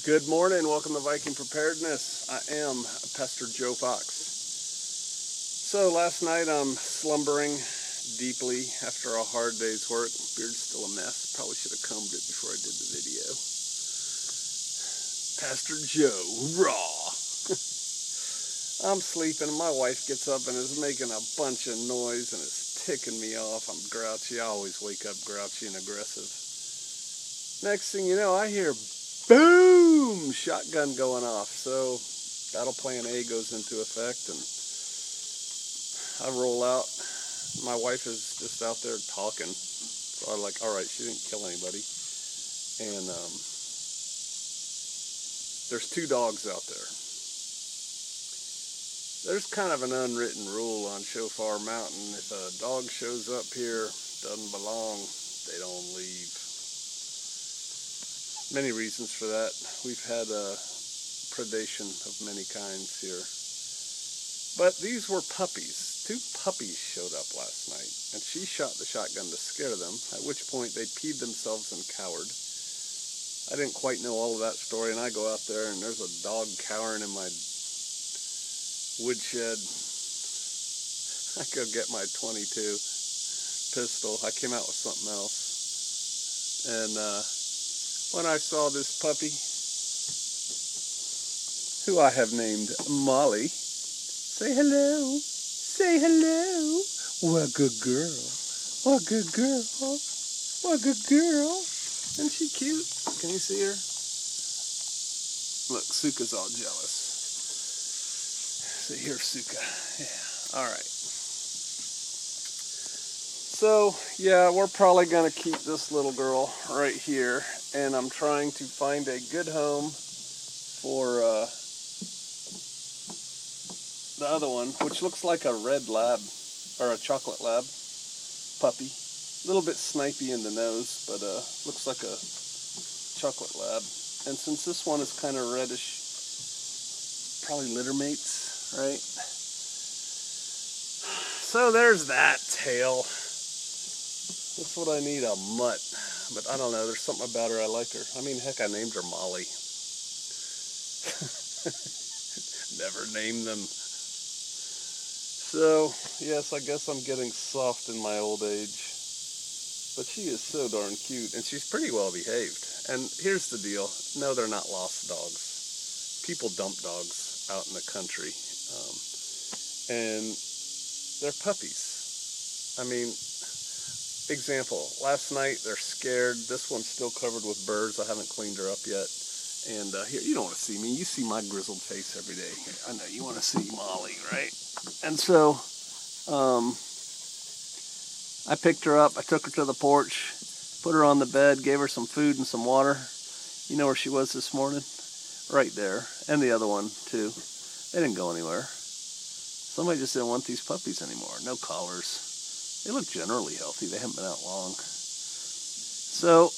Good morning, welcome to Viking Preparedness. I am Pastor Joe Fox. So last night I'm slumbering deeply after a hard day's work. Beard's still a mess. Probably should have combed it before I did the video. Pastor Joe, raw. I'm sleeping and my wife gets up and is making a bunch of noise and it's ticking me off. I'm grouchy. I always wake up grouchy and aggressive. Next thing you know, I hear boom! Shotgun going off. So battle plan A goes into effect and I roll out. My wife is just out there talking. So I'm like, alright, she didn't kill anybody. And there's two dogs out there. There's kind of an unwritten rule on Shofar Mountain. If a dog shows up here, doesn't belong, they don't leave. Many reasons for that. We've had predation of many kinds here. But these were puppies. Two puppies showed up last night, and she shot the shotgun to scare them, at which point they peed themselves and cowered. I didn't quite know all of that story, and I go out there, and there's a dog cowering in my woodshed. I go get my .22 pistol. I came out with something else. And when I saw this puppy, who I have named Molly, say hello, say hello. What a good girl, what a good girl, what a good girl. Isn't she cute? Can you see her? Look, Suka's all jealous. So here's Suka. Yeah, all right. So, yeah, we're probably going to keep this little girl right here. And I'm trying to find a good home for the other one, which looks like a red lab, or a chocolate lab puppy. A little bit snipey in the nose, but looks like a chocolate lab. And since this one is kind of reddish, probably litter mates, right? So there's that tale. That's what I need, a mutt. But I don't know, there's something about her, I like her. I mean, heck, I named her Molly. Never named them. So, yes, I guess I'm getting soft in my old age. But she is so darn cute, and she's pretty well behaved. And here's the deal. No, they're not lost dogs. People dump dogs out in the country. And they're puppies. I mean, example, last night they're scared. This one's still covered with burrs. I haven't cleaned her up yet. And here, you don't want to see me. You see my grizzled face every day. I know you want to see Molly, right? And so I picked her up. I took her to the porch, put her on the bed, gave her some food and some water. You know where she was this morning? Right there. And the other one, too. They didn't go anywhere. Somebody just didn't want these puppies anymore. No collars. They look generally healthy. They haven't been out long. So,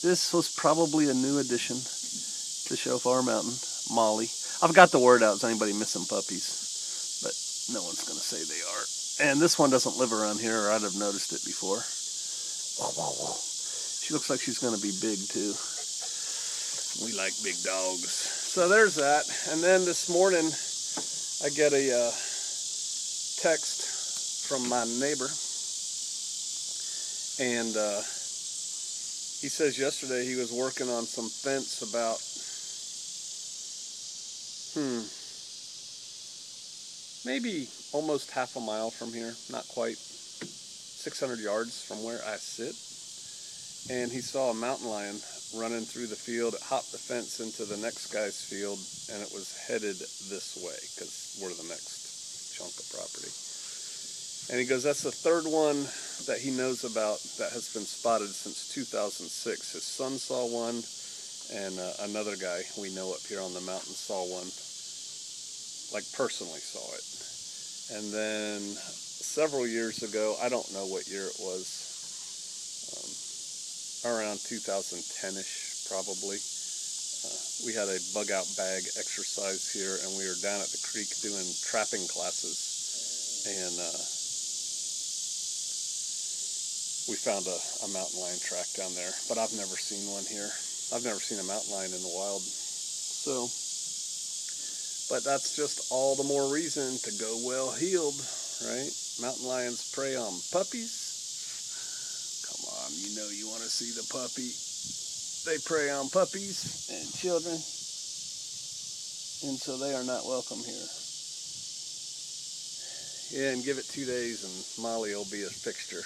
this was probably a new addition to Shofar Mountain, Molly. I've got the word out. Is anybody missing puppies? But no one's going to say they are. And this one doesn't live around here, or I'd have noticed it before. She looks like she's going to be big, too. We like big dogs. So there's that. And then this morning, I get a text from my neighbor, and he says yesterday he was working on some fence about maybe almost half a mile from here, not quite, 600 yards from where I sit, and he saw a mountain lion running through the field. It hopped the fence into the next guy's field, and it was headed this way because we're the next chunk of property. And he goes, that's the third one that he knows about that has been spotted since 2006. His son saw one, and another guy we know up here on the mountain saw one, like personally saw it. And then several years ago, I don't know what year it was, around 2010-ish probably, we had a bug out bag exercise here, and we were down at the creek doing trapping classes, and we found a mountain lion track down there, but I've never seen one here. I've never seen a mountain lion in the wild. So, but that's just all the more reason to go well heeled, right? Mountain lions prey on puppies. Come on, you know you want to see the puppy. They prey on puppies and children, and so they are not welcome here. Yeah, and give it 2 days and Molly will be a fixture.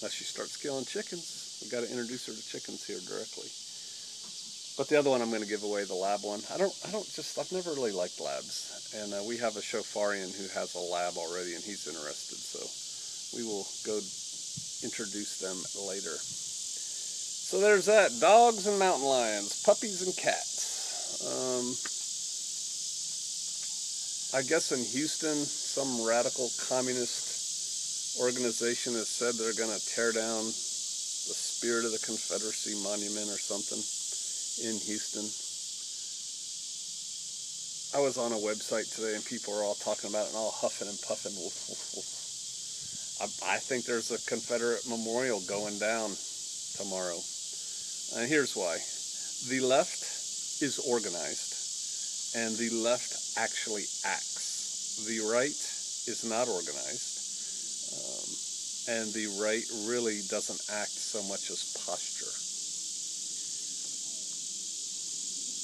Unless she starts killing chickens. We've got to introduce her to chickens here directly. But the other one I'm going to give away, the lab one. I've never really liked labs. And we have a Shofarian who has a lab already and he's interested. So we will go introduce them later. So there's that. Dogs and mountain lions, puppies and cats. I guess in Houston, some radical communist organization has said they're going to tear down the Spirit of the Confederacy monument or something in Houston. I was on a website today and people were all talking about it and all huffing and puffing. I think there's a Confederate memorial going down tomorrow. And here's why. The left is organized and the left actually acts. The right is not organized. And the right really doesn't act so much as posture.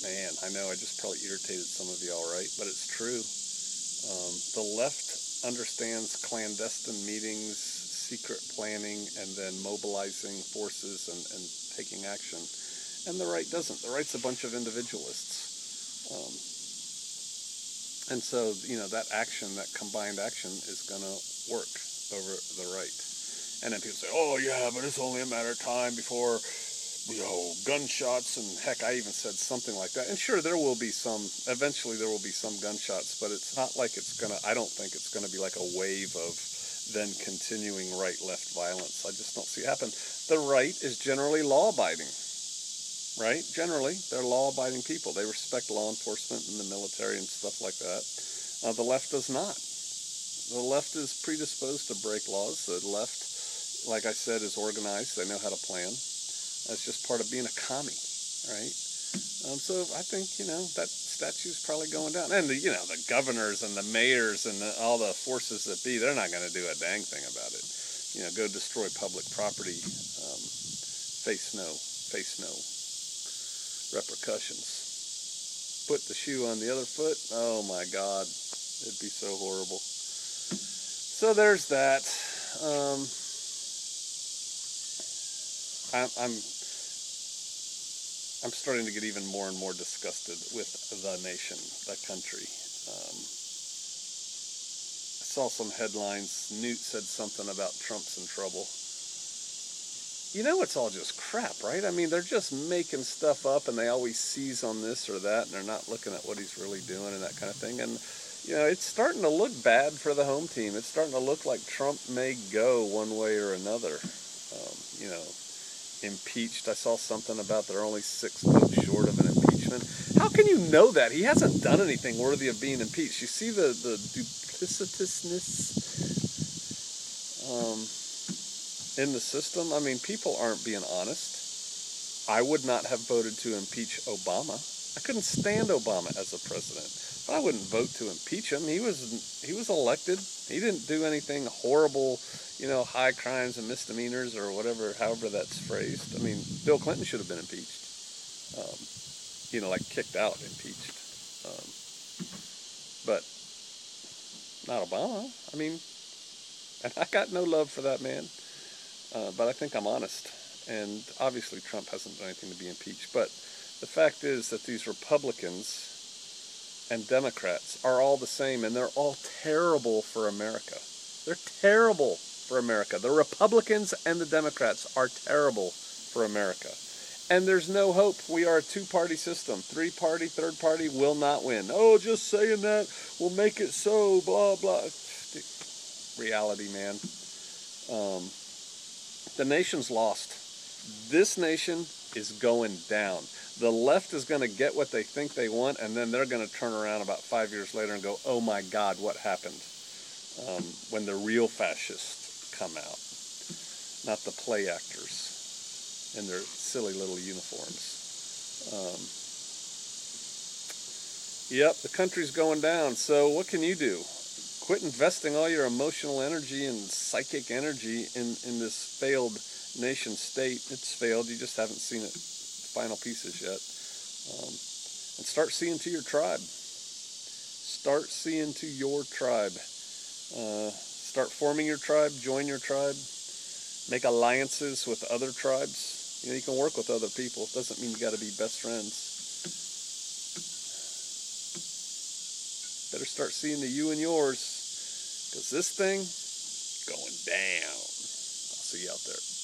Man, I know I just probably irritated some of y'all, right? But it's true. The left understands clandestine meetings, secret planning, and then mobilizing forces and taking action. And the right doesn't. The right's a bunch of individualists. And so, that action, that combined action is going to work over the right. And then people say, oh yeah, but it's only a matter of time before, gunshots, and heck, I even said something like that. And sure, eventually there will be some gunshots, but it's not like I don't think it's going to be like a wave of then continuing right-left violence. I just don't see it happen. The right is generally law-abiding, right? Generally, they're law-abiding people. They respect law enforcement and the military and stuff like that. The left does not. The left is predisposed to break laws. The left, like I said, is organized. They know how to plan. That's just part of being a commie, right? So I think, that statue's probably going down. And, the governors and the mayors and all the forces that be, they're not going to do a dang thing about it. Go destroy public property, face no repercussions. Put the shoe on the other foot, oh my God, it'd be so horrible. So there's that. I'm starting to get even more and more disgusted with the nation, the country. I saw some headlines. Newt said something about Trump's in trouble. It's all just crap, right? I mean, they're just making stuff up and they always seize on this or that and they're not looking at what he's really doing and that kind of thing. And, it's starting to look bad for the home team. It's starting to look like Trump may go one way or another. Impeached. I saw something about they're only 6 votes short of an impeachment. How can you know that? He hasn't done anything worthy of being impeached. You see the duplicitousness in the system? I mean, people aren't being honest. I would not have voted to impeach Obama. I couldn't stand Obama as a president. But I wouldn't vote to impeach him. He was elected. He didn't do anything horrible, high crimes and misdemeanors or whatever, however that's phrased. I mean, Bill Clinton should have been impeached. Like kicked out, impeached. But not Obama. I mean, and I got no love for that man. But I think I'm honest. And obviously Trump hasn't done anything to be impeached. But the fact is that these Republicans and Democrats are all the same, and they're all terrible for America. They're terrible for America. The Republicans and the Democrats are terrible for America. And there's no hope. We are a two-party system. Three-party, third party will not win. Oh, just saying that will make it so, blah, blah. Reality, man. The nation's lost. This nation is going down. The left is going to get what they think they want, and then they're going to turn around about 5 years later and go, oh my God, what happened? When the real fascists come out, not the play actors. in their silly little uniforms. Yep, the country's going down. So what can you do? Quit investing all your emotional energy and psychic energy in this failed nation state. It's failed. You just haven't seen it, the final pieces yet. And start seeing to your tribe. Start seeing to your tribe. Start forming your tribe. Join your tribe. Make alliances with other tribes. You can work with other people. It doesn't mean you got to be best friends. Better start seeing the you and yours, because this thing going down. I'll see you out there.